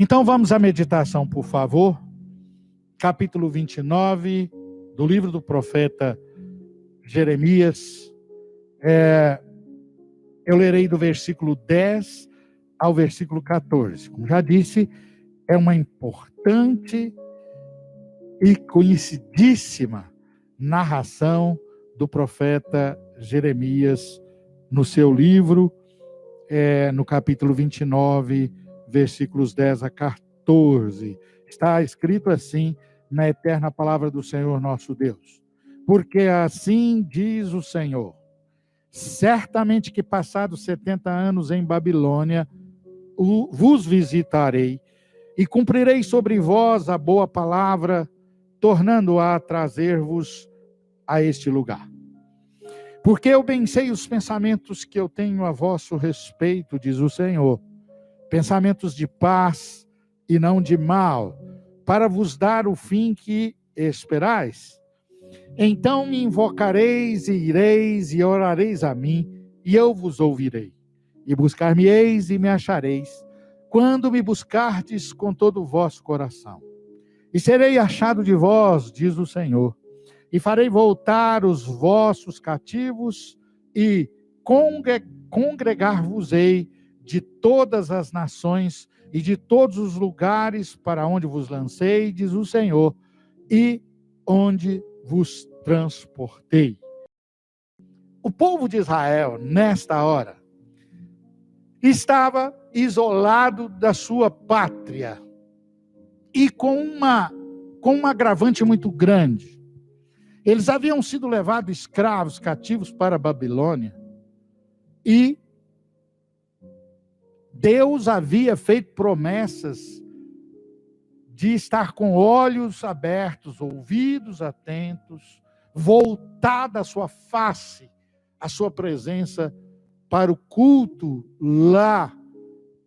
Então vamos à meditação, por favor. Capítulo 29 do livro do profeta Jeremias. Eu lerei do versículo 10 ao versículo 14. Como já disse, é uma importante e conhecidíssima narração do profeta Jeremias no seu livro, no capítulo 29, versículos 10 a 14. Está escrito assim na eterna palavra do Senhor nosso Deus. Porque assim diz o Senhor: certamente que passados 70 anos em Babilônia, vos visitarei e cumprirei sobre vós a boa palavra, tornando-a a trazer-vos a este lugar. Porque eu bem sei os pensamentos que eu tenho a vosso respeito, diz o Senhor, pensamentos de paz e não de mal, para vos dar o fim que esperais. Então me invocareis e ireis e orareis a mim, e eu vos ouvirei. E buscar-me-eis e me achareis, quando me buscardes com todo o vosso coração. E serei achado de vós, diz o Senhor, e farei voltar os vossos cativos, e congregar-vos-ei de todas as nações e de todos os lugares para onde vos lancei, diz o Senhor, e onde vos transportei. O povo de Israel, nesta hora, estava isolado da sua pátria e com um agravante muito grande. Eles haviam sido levados escravos, cativos para a Babilônia, e Deus havia feito promessas de estar com olhos abertos, ouvidos atentos, voltada a sua face, a sua presença para o culto lá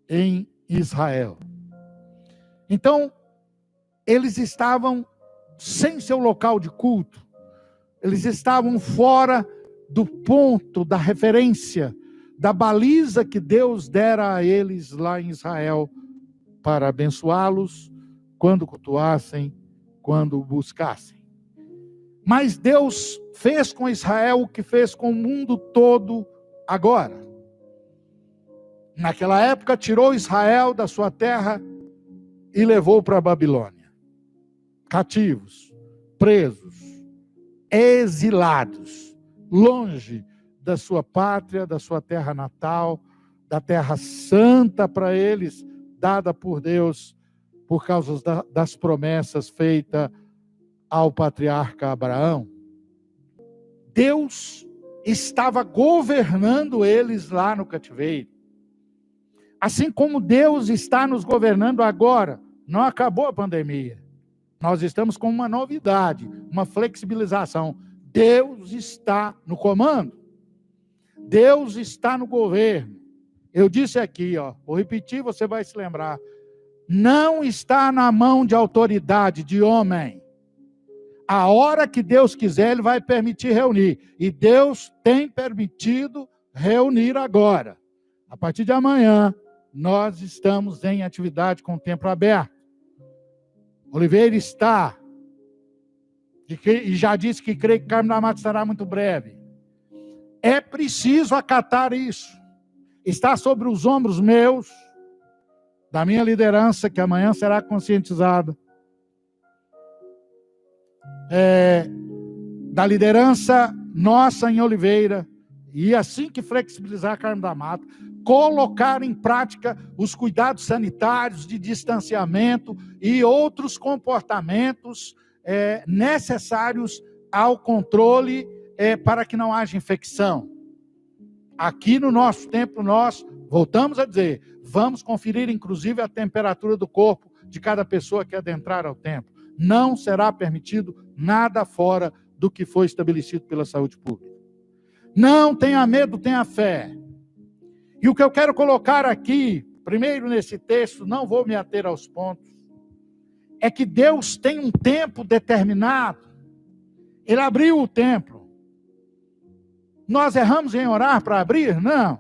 em Israel. Então, eles estavam sem seu local de culto, eles estavam fora do ponto, da referência, da baliza que Deus dera a eles lá em Israel para abençoá-los quando cultuassem, quando o buscassem. Mas Deus fez com Israel o que fez com o mundo todo agora. Naquela época, tirou Israel da sua terra e levou para a Babilônia. Cativos, presos, exilados, longe da sua pátria, da sua terra natal, da terra santa para eles, dada por Deus, por causa das promessas feitas ao patriarca Abraão. Deus estava governando eles lá no cativeiro. Assim como Deus está nos governando agora, não acabou a pandemia. Nós estamos com uma novidade, uma flexibilização. Deus está no comando. Deus está no governo. Eu disse aqui, vou repetir, você vai se lembrar. Não está na mão de autoridade, de homem. A hora que Deus quiser, Ele vai permitir reunir. E Deus tem permitido reunir agora. A partir de amanhã, nós estamos em atividade com o templo aberto. Oliveira está, e já disse que crê que Carmo da Mata estará muito breve. É preciso acatar isso. Está sobre os ombros meus, da minha liderança, que amanhã será conscientizada, da liderança nossa em Oliveira, e assim que flexibilizar Carmo da Mata, colocar em prática os cuidados sanitários de distanciamento e outros comportamentos necessários ao controle para que não haja infecção. Aqui no nosso templo, nós voltamos a dizer, vamos conferir inclusive a temperatura do corpo de cada pessoa que adentrar ao templo. Não será permitido nada fora do que foi estabelecido pela saúde pública. Não tenha medo, tenha fé. E o que eu quero colocar aqui, primeiro nesse texto, não vou me ater aos pontos, é que Deus tem um tempo determinado. Ele abriu o templo. Nós erramos em orar para abrir? Não.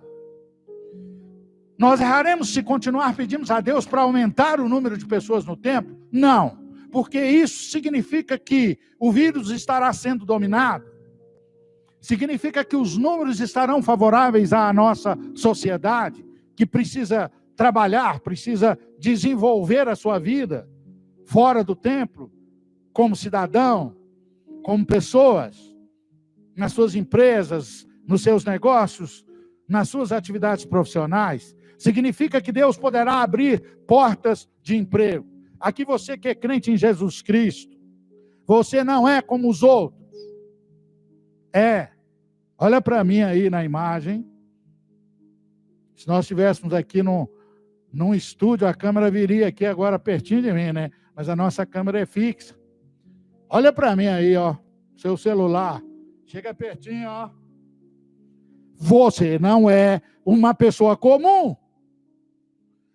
Nós erraremos se continuar pedindo a Deus para aumentar o número de pessoas no templo? Não, porque isso significa que o vírus estará sendo dominado, significa que os números estarão favoráveis à nossa sociedade, que precisa trabalhar, precisa desenvolver a sua vida fora do templo, como cidadão, como pessoas, nas suas empresas, nos seus negócios, nas suas atividades profissionais. Significa que Deus poderá abrir portas de emprego. Aqui você que é crente em Jesus Cristo, você não é como os outros. Olha para mim aí na imagem. Se nós estivéssemos aqui num estúdio, a câmera viria aqui agora pertinho de mim, né? Mas a nossa câmera é fixa. Olha para mim aí, ó, seu celular. Chega pertinho, ó. Você não é uma pessoa comum.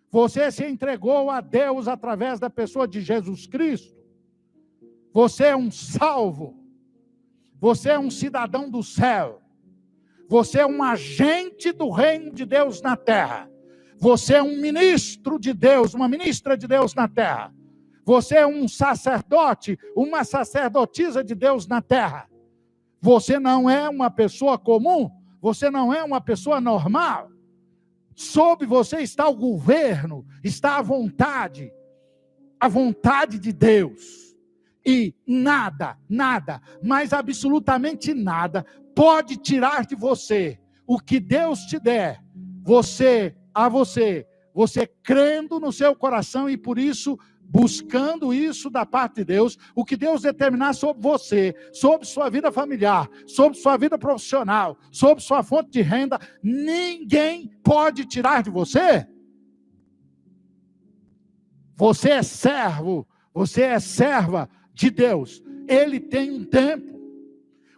Você se entregou a Deus através da pessoa de Jesus Cristo. Você é um salvo. Você é um cidadão do céu. Você é um agente do reino de Deus na terra. Você é um ministro de Deus, uma ministra de Deus na terra. Você é um sacerdote, uma sacerdotisa de Deus na terra. Você não é uma pessoa comum, você não é uma pessoa normal. Sob você está o governo, está a vontade de Deus. E nada, mas absolutamente nada, pode tirar de você o que Deus te der, você crendo no seu coração e por isso buscando isso da parte de Deus, o que Deus determinar sobre você, sobre sua vida familiar, sobre sua vida profissional, sobre sua fonte de renda, ninguém pode tirar de você. Você é servo, você é serva de Deus. Ele tem um tempo.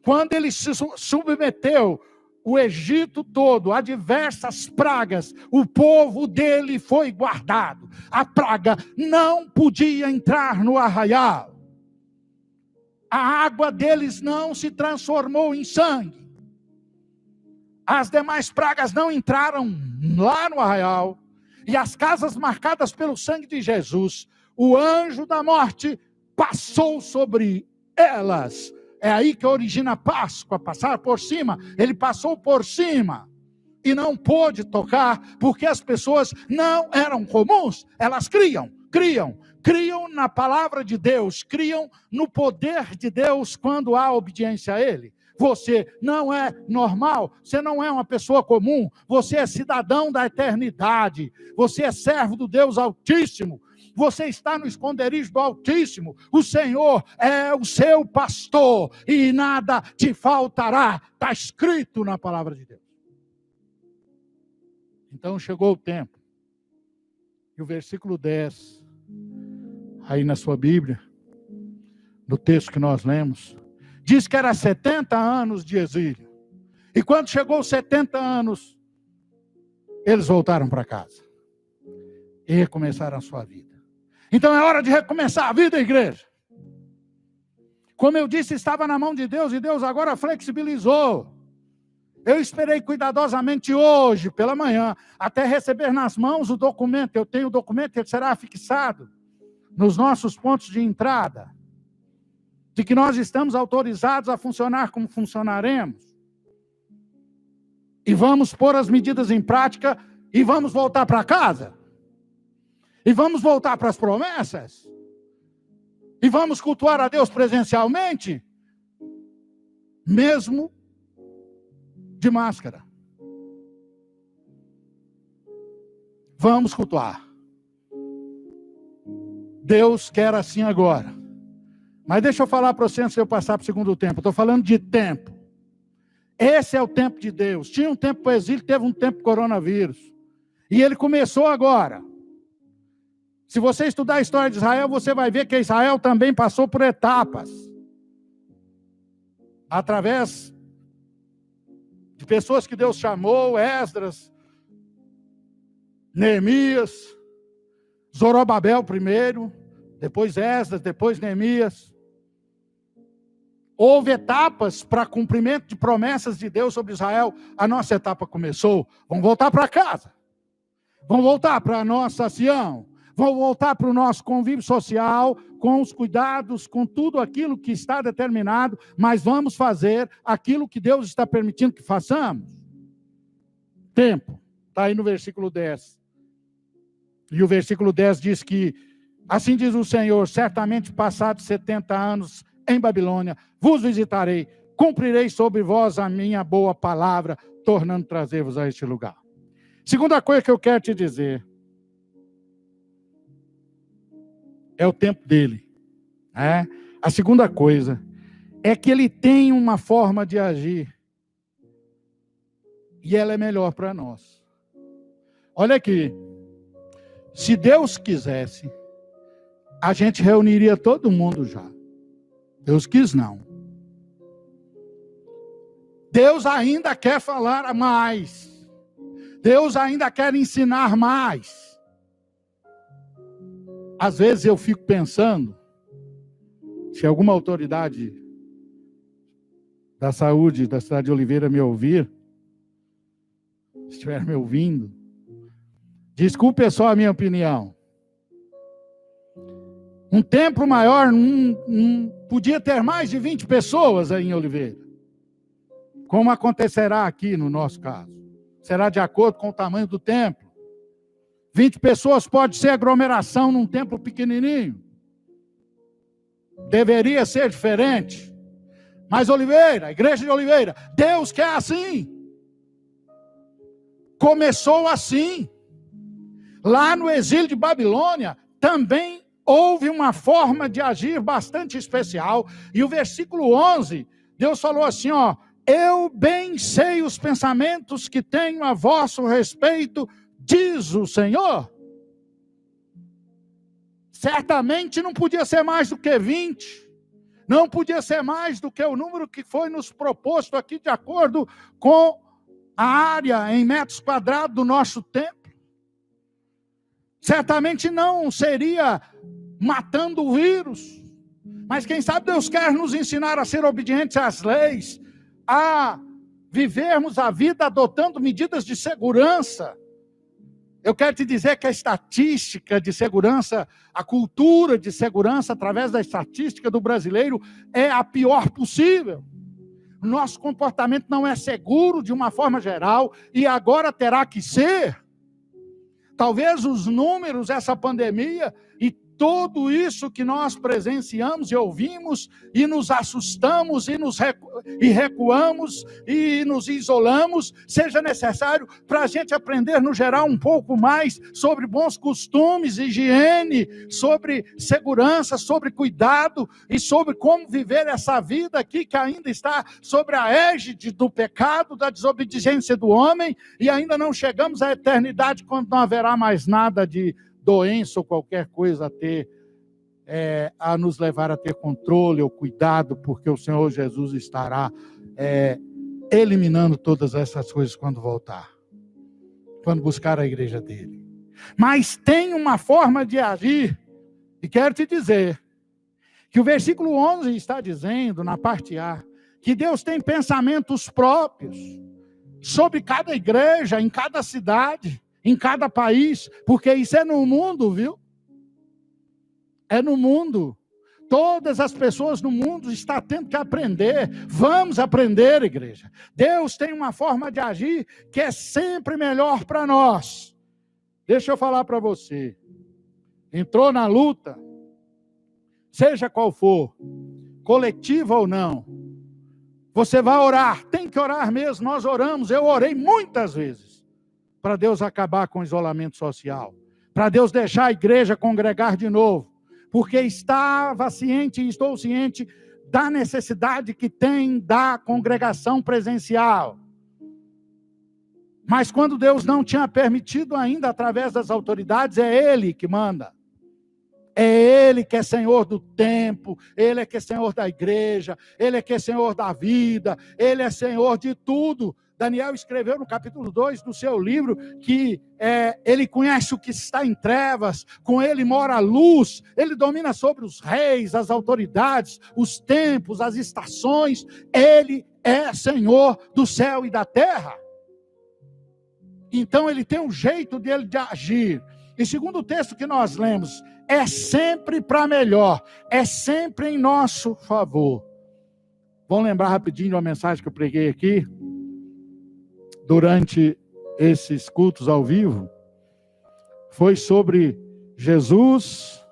Quando ele se submeteu o Egito todo a diversas pragas, o povo dele foi guardado. A praga não podia entrar no arraial. A água deles não se transformou em sangue. As demais pragas não entraram lá no arraial. E as casas marcadas pelo sangue de Jesus, o anjo da morte passou sobre elas. É aí que origina a Páscoa, passar por cima. Ele passou por cima e não pôde tocar, porque as pessoas não eram comuns. Elas criam na palavra de Deus, criam no poder de Deus quando há obediência a Ele. Você não é normal, você não é uma pessoa comum, você é cidadão da eternidade, você é servo do Deus Altíssimo. Você está no esconderijo do Altíssimo. O Senhor é o seu pastor e nada te faltará. Está escrito na palavra de Deus. Então chegou o tempo. E o versículo 10, aí na sua Bíblia, no texto que nós lemos, diz que era 70 anos de exílio. E quando chegou os 70 anos, eles voltaram para casa. E recomeçaram a sua vida. Então é hora de recomeçar a vida, igreja. Como eu disse, estava na mão de Deus e Deus agora flexibilizou. Eu esperei cuidadosamente hoje, pela manhã, até receber nas mãos o documento. Eu tenho o documento que será fixado nos nossos pontos de entrada, de que nós estamos autorizados a funcionar como funcionaremos. E vamos pôr as medidas em prática e vamos voltar para casa. E vamos voltar para as promessas? E vamos cultuar a Deus presencialmente? Mesmo de máscara. Vamos cultuar. Deus quer assim agora. Mas deixa eu falar para você antes de eu passar para o segundo tempo. Estou falando de tempo. Esse é o tempo de Deus. Tinha um tempo para o exílio, teve um tempo para o coronavírus. E ele começou agora. Se você estudar a história de Israel, você vai ver que Israel também passou por etapas. Através de pessoas que Deus chamou, Esdras, Neemias, Zorobabel primeiro, depois Esdras, depois Neemias. Houve etapas para cumprimento de promessas de Deus sobre Israel. A nossa etapa começou. Vamos voltar para casa. Vão voltar para a nossa Sião. Vão voltar para o nosso convívio social, com os cuidados, com tudo aquilo que está determinado, mas vamos fazer aquilo que Deus está permitindo que façamos. Tempo. Está aí no versículo 10. E o versículo 10 diz que, assim diz o Senhor, certamente passados 70 anos em Babilônia, vos visitarei, cumprirei sobre vós a minha boa palavra, tornando trazer-vos a este lugar. Segunda coisa que eu quero te dizer, é o tempo dele. A segunda coisa é que ele tem uma forma de agir e ela é melhor para nós. Olha aqui, se Deus quisesse, a gente reuniria todo mundo já. Deus quis não. Deus ainda quer falar mais. Deus ainda quer ensinar mais. Às vezes eu fico pensando, se alguma autoridade da saúde da cidade de Oliveira me ouvir, estiver me ouvindo, desculpe só a minha opinião. Um templo maior podia ter mais de 20 pessoas aí em Oliveira. Como acontecerá aqui no nosso caso. Será de acordo com o tamanho do templo. 20 pessoas pode ser aglomeração num templo pequenininho. Deveria ser diferente. Mas Oliveira, a igreja de Oliveira, Deus quer assim. Começou assim. Lá no exílio de Babilônia, também houve uma forma de agir bastante especial. E o versículo 11, Deus falou assim, eu bem sei os pensamentos que tenho a vosso respeito, diz o Senhor. Certamente não podia ser mais do que 20. Não podia ser mais do que o número que foi nos proposto aqui, de acordo com a área em metros quadrados do nosso templo. Certamente não seria matando o vírus. Mas quem sabe Deus quer nos ensinar a ser obedientes às leis, a vivermos a vida adotando medidas de segurança. Eu quero te dizer que a estatística de segurança, a cultura de segurança através da estatística do brasileiro é a pior possível. Nosso comportamento não é seguro de uma forma geral e agora terá que ser. Talvez os números dessa pandemia e tudo isso que nós presenciamos e ouvimos e nos assustamos e recuamos e nos isolamos, seja necessário para a gente aprender no geral um pouco mais sobre bons costumes, higiene, sobre segurança, sobre cuidado e sobre como viver essa vida aqui que ainda está sobre a égide do pecado, da desobediência do homem e ainda não chegamos à eternidade quando não haverá mais nada de doença ou qualquer coisa a nos levar a ter controle ou cuidado, porque o Senhor Jesus estará eliminando todas essas coisas quando voltar, quando buscar a igreja dele. Mas tem uma forma de agir, e quero te dizer, que o versículo 11 está dizendo, na parte A, que Deus tem pensamentos próprios, sobre cada igreja, em cada cidade, em cada país, porque isso é no mundo, viu? É no mundo. Todas as pessoas no mundo estão tendo que aprender. Vamos aprender, igreja. Deus tem uma forma de agir que é sempre melhor para nós. Deixa eu falar para você. Entrou na luta, seja qual for, coletiva ou não, você vai orar, tem que orar mesmo, nós oramos, eu orei muitas vezes, para Deus acabar com o isolamento social, para Deus deixar a igreja congregar de novo, porque estava ciente e estou ciente da necessidade que tem da congregação presencial. Mas quando Deus não tinha permitido ainda através das autoridades, é Ele que manda. É Ele que é Senhor do tempo, Ele é que é Senhor da igreja, Ele é que é Senhor da vida, Ele é Senhor de tudo. Daniel escreveu no capítulo 2 do seu livro que ele conhece o que está em trevas, com ele mora a luz, ele domina sobre os reis, as autoridades, os tempos, as estações, ele é Senhor do céu e da terra. Então ele tem um jeito dele de agir. E segundo o texto que nós lemos, é sempre para melhor, é sempre em nosso favor. Vamos lembrar rapidinho de uma mensagem que eu preguei aqui, durante esses cultos ao vivo. Foi sobre Jesus,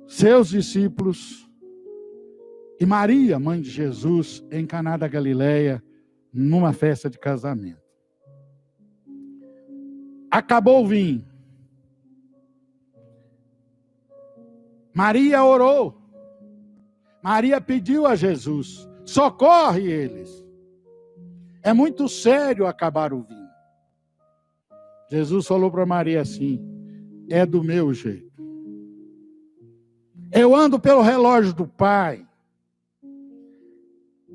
seus discípulos e Maria, mãe de Jesus, em Caná da Galileia, numa festa de casamento. Acabou o vinho. Maria orou. Maria pediu a Jesus: socorre eles. É muito sério acabar o vinho. Jesus falou para Maria assim: é do meu jeito. Eu ando pelo relógio do Pai.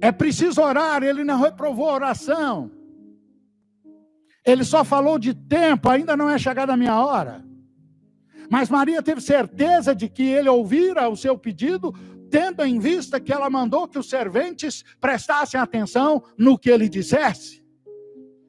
É preciso orar. Ele não reprovou a oração. Ele só falou de tempo, ainda não é chegada a minha hora. Mas Maria teve certeza de que ele ouvira o seu pedido, tendo em vista que ela mandou que os serventes prestassem atenção no que ele dissesse.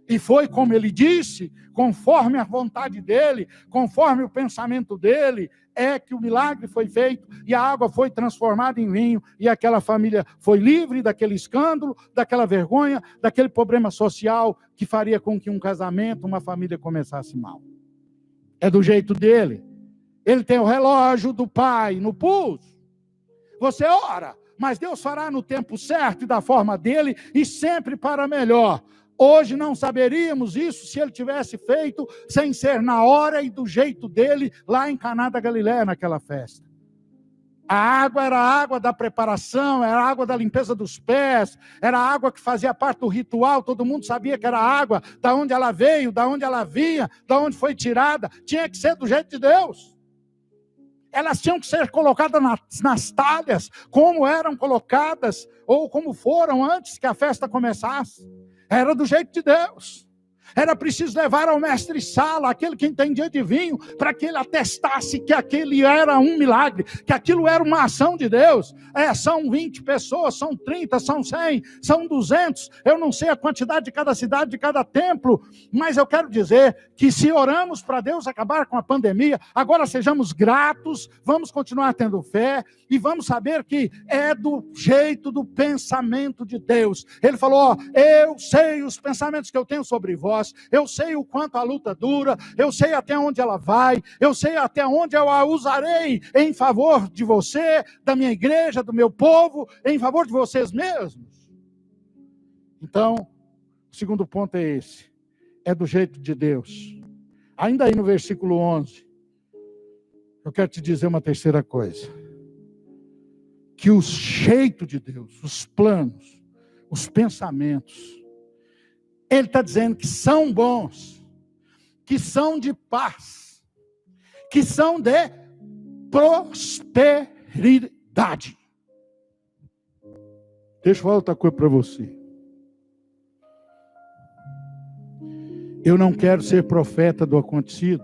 E foi como ele disse, conforme a vontade dele, conforme o pensamento dele, é que o milagre foi feito e a água foi transformada em vinho e aquela família foi livre daquele escândalo, daquela vergonha, daquele problema social que faria com que um casamento, uma família começasse mal. É do jeito dele. Ele tem o relógio do Pai no pulso. Você ora, mas Deus fará no tempo certo e da forma dele e sempre para melhor. Hoje não saberíamos isso se ele tivesse feito sem ser na hora e do jeito dele lá em Caná da Galileia naquela festa. A água era a água da preparação, era a água da limpeza dos pés, era a água que fazia parte do ritual, todo mundo sabia que era a água, da onde ela veio, da onde ela vinha, da onde foi tirada, tinha que ser do jeito de Deus. Elas tinham que ser colocadas nas talhas, como eram colocadas, ou como foram antes que a festa começasse. Era do jeito de Deus. Era preciso levar ao mestre-sala, aquele que entendia de vinho, para que ele atestasse que aquele era um milagre, que aquilo era uma ação de Deus. São 20 pessoas, são 30, são 100, são 200. Eu não sei a quantidade de cada cidade, de cada templo, mas eu quero dizer que se oramos para Deus acabar com a pandemia, agora sejamos gratos, vamos continuar tendo fé e vamos saber que é do jeito do pensamento de Deus. Ele falou: eu sei os pensamentos que eu tenho sobre vós, eu sei o quanto a luta dura, eu sei até onde ela vai, eu sei até onde eu a usarei em favor de você, da minha igreja, do meu povo, em favor de vocês mesmos. Então, o segundo ponto é esse, é do jeito de Deus. Ainda aí no versículo 11, eu quero te dizer uma terceira coisa, que o jeito de Deus, os planos, os pensamentos, ele está dizendo que são bons, que são de paz, que são de prosperidade. Deixa eu falar outra coisa para você. Eu não quero ser profeta do acontecido.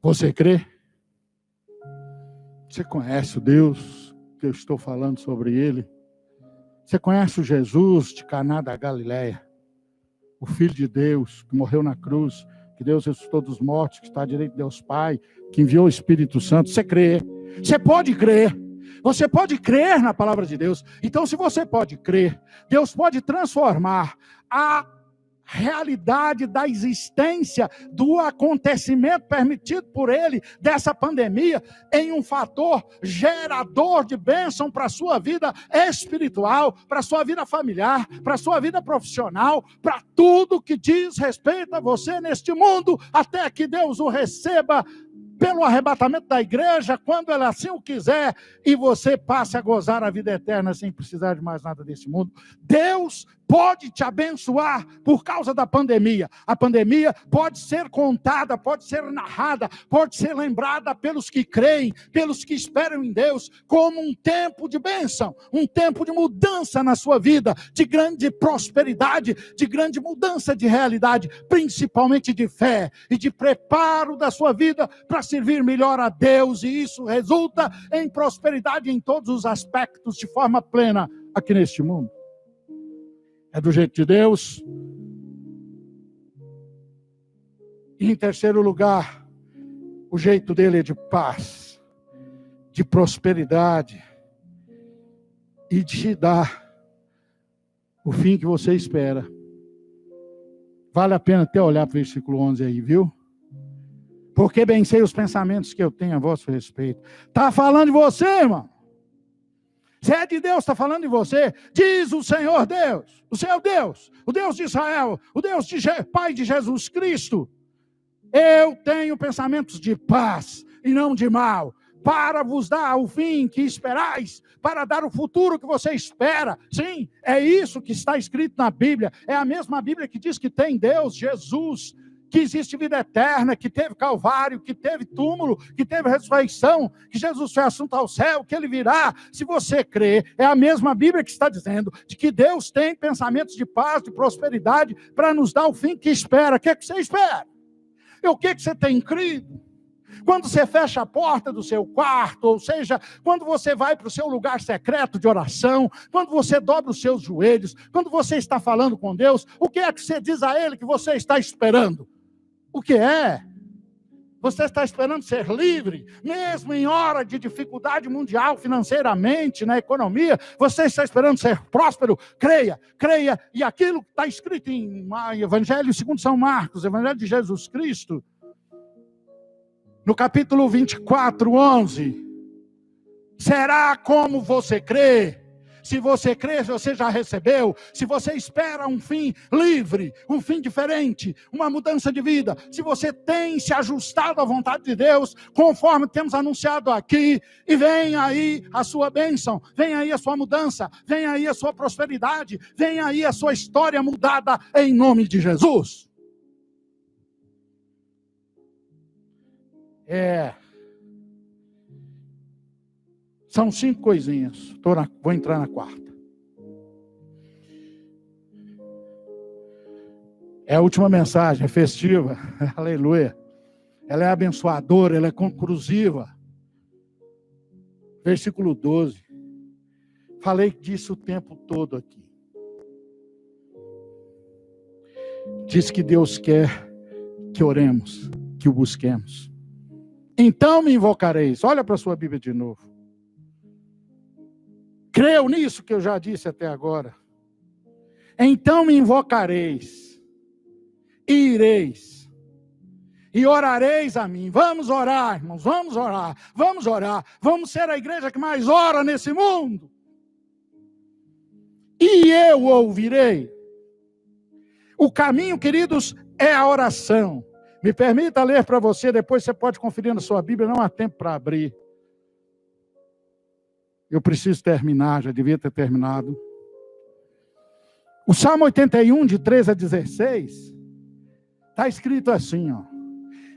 Você crê? Você conhece o Deus que eu estou falando sobre ele? Você conhece o Jesus de Caná da Galileia, o Filho de Deus, que morreu na cruz, que Deus ressuscitou dos mortos, que está à direita de Deus Pai, que enviou o Espírito Santo? Você crê? Você pode crer. Você pode crer na palavra de Deus. Então, se você pode crer, Deus pode transformar a realidade da existência, do acontecimento permitido por ele, dessa pandemia, em um fator gerador de bênção para a sua vida espiritual, para a sua vida familiar, para a sua vida profissional, para tudo que diz respeito a você neste mundo, até que Deus o receba pelo arrebatamento da igreja, quando ela assim o quiser, e você passe a gozar a vida eterna sem precisar de mais nada desse mundo. Deus pode te abençoar por causa da pandemia. A pandemia pode ser contada, pode ser narrada, pode ser lembrada pelos que creem, pelos que esperam em Deus, como um tempo de bênção, um tempo de mudança na sua vida, de grande prosperidade, de grande mudança de realidade, principalmente de fé e de preparo da sua vida para servir melhor a Deus, e isso resulta em prosperidade em todos os aspectos, de forma plena, aqui neste mundo. É do jeito de Deus. E em terceiro lugar, o jeito dele é de paz, de prosperidade e de te dar o fim que você espera. Vale a pena até olhar para o versículo 11 aí, viu? Porque bem sei os pensamentos que eu tenho a vosso respeito. Está falando de você, irmão. Se é de Deus, está falando de você. Diz o Senhor Deus, o Senhor Deus, o Deus de Israel, o Deus de Pai de Jesus Cristo. Eu tenho pensamentos de paz e não de mal, para vos dar o fim que esperais, para dar o futuro que você espera. Sim, é isso que está escrito na Bíblia. É a mesma Bíblia que diz que tem Deus, Jesus, que existe vida eterna, que teve Calvário, que teve túmulo, que teve ressurreição, que Jesus foi assunto ao céu, que Ele virá. Se você crê, é a mesma Bíblia que está dizendo de que Deus tem pensamentos de paz, de prosperidade, para nos dar o fim que espera. O que é que você espera? E o que é que você tem crido? Quando você fecha a porta do seu quarto, ou seja, quando você vai para o seu lugar secreto de oração, quando você dobra os seus joelhos, quando você está falando com Deus, o que é que você diz a Ele que você está esperando? O que é? Você está esperando ser livre, mesmo em hora de dificuldade mundial financeiramente, na economia, você está esperando ser próspero? Creia, creia, e aquilo que está escrito em Evangelho segundo São Marcos, Evangelho de Jesus Cristo, no capítulo 24, 11, será como você crê. Se você crê, você já recebeu. Se você espera um fim livre, um fim diferente, uma mudança de vida, se você tem se ajustado à vontade de Deus, conforme temos anunciado aqui, e vem aí a sua bênção, vem aí a sua mudança, vem aí a sua prosperidade, vem aí a sua história mudada em nome de Jesus. São 5 coisinhas. Vou entrar na quarta. É a última mensagem, é festiva. Aleluia. Ela é abençoadora, ela é conclusiva. Versículo 12. Falei disso o tempo todo aqui. Diz que Deus quer que oremos, que o busquemos. Então me invocareis. Olha para a sua Bíblia de novo. Creu nisso que eu já disse até agora. Então me invocareis, e ireis, e orareis a mim. Vamos orar, irmãos, vamos orar, vamos orar. Vamos ser a igreja que mais ora nesse mundo. E eu ouvirei. O caminho, queridos, é a oração. Me permita ler para você, depois você pode conferir na sua Bíblia, não há tempo para abrir. Eu preciso terminar, já devia ter terminado. O Salmo 81, de 13 a 16, está escrito assim, ó.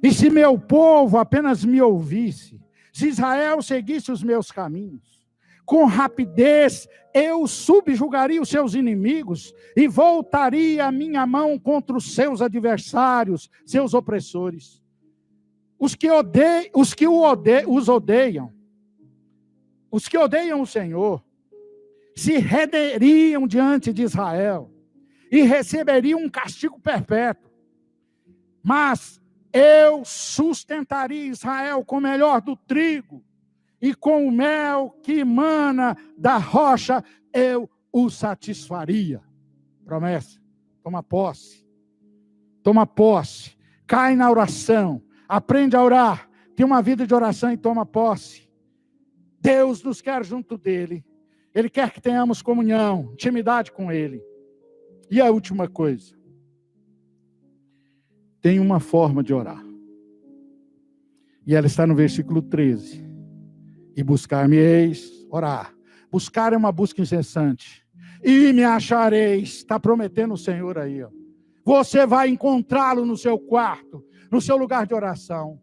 E se meu povo apenas me ouvisse, se Israel seguisse os meus caminhos, com rapidez eu subjugaria os seus inimigos e voltaria a minha mão contra os seus adversários, seus opressores. Os que odeiam o Senhor se renderiam diante de Israel e receberiam um castigo perpétuo. Mas eu sustentaria Israel com o melhor do trigo e com o mel que emana da rocha eu o satisfaria. Promessa. Toma posse. Toma posse. Cai na oração. Aprende a orar. Tem uma vida de oração e toma posse. Deus nos quer junto dele. Ele quer que tenhamos comunhão, intimidade com ele. E a última coisa. Tem uma forma de orar. E ela está no versículo 13. E buscar-me-eis, orar. Buscar é uma busca incessante. E me achareis. Está prometendo o Senhor aí, ó. Você vai encontrá-lo no seu quarto, no seu lugar de oração.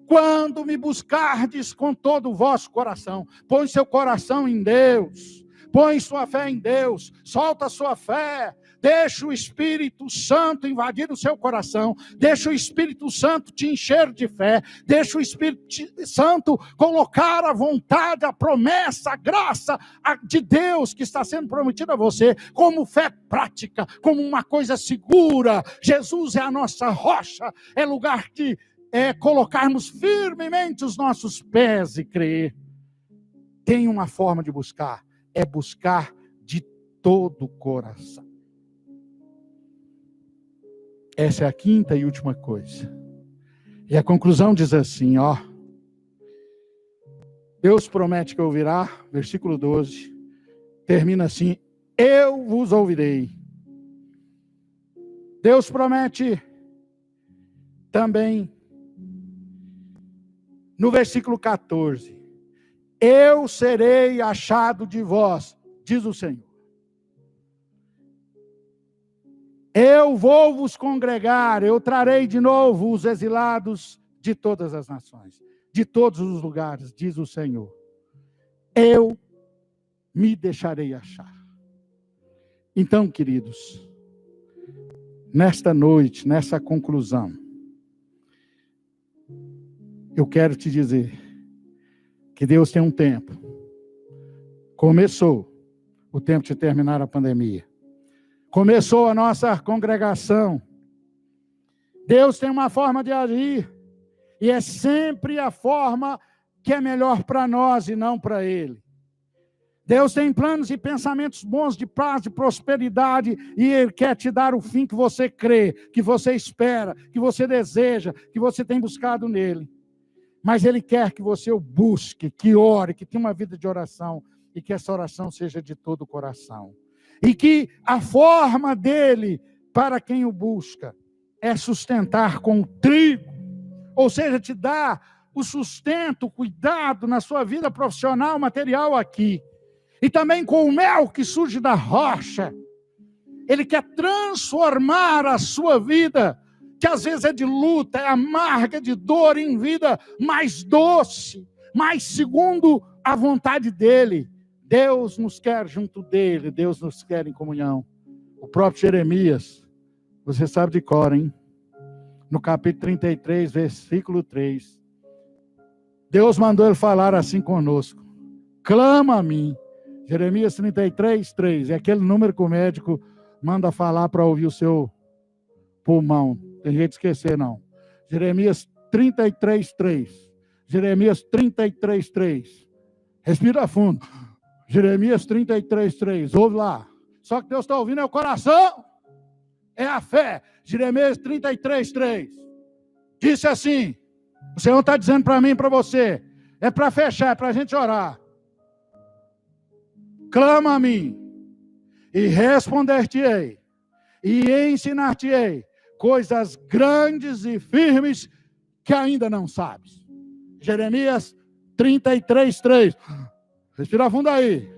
Quando me buscardes com todo o vosso coração, põe seu coração em Deus, põe sua fé em Deus, solta a sua fé, Deixa o Espírito Santo invadir o seu coração. Deixa o Espírito Santo te encher de fé. Deixa o Espírito Santo colocar a vontade, a promessa, a graça de Deus que está sendo prometida a você, como fé prática, como uma coisa segura. Jesus é a nossa rocha, é lugar de colocarmos firmemente os nossos pés e crer. Tem uma forma de buscar, é buscar de todo o coração. Essa é a quinta e última coisa. E a conclusão diz assim, Deus promete que ouvirá, versículo 12, termina assim, eu vos ouvirei. Deus promete também, no versículo 14, eu serei achado de vós, diz o Senhor. Eu vou vos congregar, eu trarei de novo os exilados de todas as nações, de todos os lugares, diz o Senhor. Eu me deixarei achar. Então, queridos, nesta noite, nessa conclusão, eu quero te dizer que Deus tem um tempo. Começou o tempo de terminar a pandemia. Começou a nossa congregação. Deus tem uma forma de agir. E é sempre a forma que é melhor para nós e não para Ele. Deus tem planos e pensamentos bons de paz, de prosperidade. E Ele quer te dar o fim que você crê, que você espera, que você deseja, que você tem buscado nele. Mas Ele quer que você o busque, que ore, que tenha uma vida de oração. E que essa oração seja de todo o coração. E que a forma dele, para quem o busca, é sustentar com o trigo. Ou seja, te dar o sustento, o cuidado na sua vida profissional, material aqui. E também com o mel que surge da rocha. Ele quer transformar a sua vida, que às vezes é de luta, é amarga, de dor, em vida mais doce, mais segundo a vontade dele. Deus nos quer junto dele, Deus nos quer em comunhão. O próprio Jeremias, você sabe de cor, hein? No capítulo 33, versículo 3. Deus mandou ele falar assim conosco. Clama a mim. Jeremias 33, 3. É aquele número que o médico manda falar para ouvir o seu pulmão. Tem jeito de esquecer, não. Jeremias 33, 3. Jeremias 33, 3. Respira fundo. Jeremias 33, 3. Ouve lá. Só que Deus está ouvindo é o coração. É a fé. Jeremias 33, 3. Disse assim. O Senhor está dizendo para mim e para você. É para fechar, é para a gente orar. Clama a mim. E responder-te-ei. E ensinar-te-ei coisas grandes e firmes que ainda não sabes. Jeremias 33, 3. Respira fundo aí.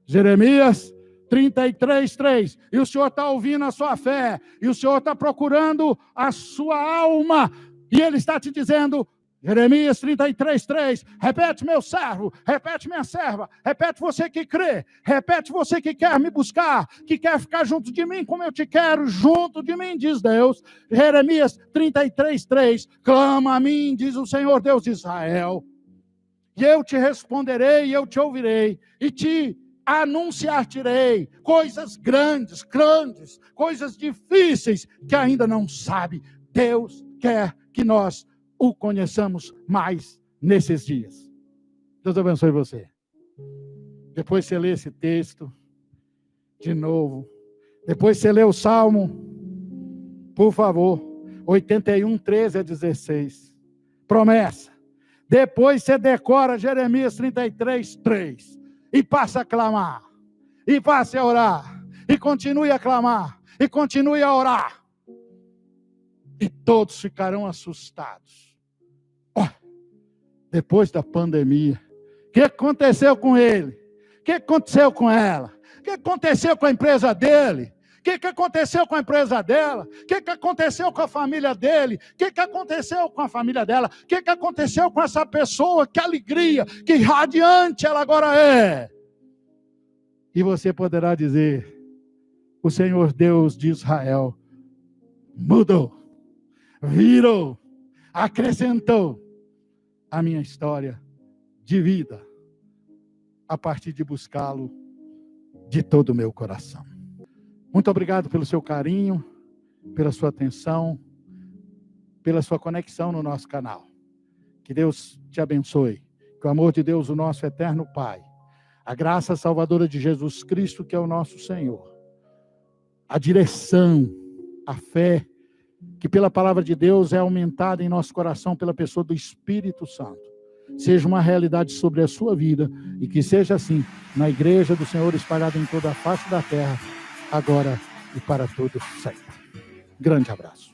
Jeremias 33, 3. E o Senhor está ouvindo a sua fé. E o Senhor está procurando a sua alma. E Ele está te dizendo, Jeremias 33, 3. Repete, meu servo. Repete, minha serva. Repete, você que crê. Repete, você que quer me buscar. Que quer ficar junto de mim como eu te quero. Junto de mim, diz Deus. Jeremias 33, 3. Clama a mim, diz o Senhor Deus de Israel. E eu te responderei, e eu te ouvirei, e te anunciar-te-ei coisas grandes, coisas difíceis que ainda não sabe. Deus quer que nós o conheçamos mais nesses dias. Deus abençoe você. Depois você lê esse texto de novo. Depois você lê o Salmo, por favor, 81, 13 a 16. Promessa. Depois você decora Jeremias 33, 3. E passa a clamar. E passe a orar. E continue a clamar. E continue a orar. E todos ficarão assustados. Oh, depois da pandemia. O que aconteceu com ele? O que aconteceu com ela? O que aconteceu com a empresa dele? O que aconteceu com a empresa dela? O que aconteceu com a família dele? O que aconteceu com a família dela? O que aconteceu com essa pessoa? Que alegria, que radiante ela agora é. E você poderá dizer, o Senhor Deus de Israel mudou, virou, acrescentou a minha história de vida a partir de buscá-lo de todo o meu coração. Muito obrigado pelo seu carinho, pela sua atenção, pela sua conexão no nosso canal. Que Deus te abençoe. Que o amor de Deus, o nosso eterno Pai, a graça salvadora de Jesus Cristo, que é o nosso Senhor, a direção, a fé, que pela palavra de Deus é aumentada em nosso coração pela pessoa do Espírito Santo, seja uma realidade sobre a sua vida e que seja assim na igreja do Senhor espalhada em toda a face da terra, agora e para todo sempre. Grande abraço.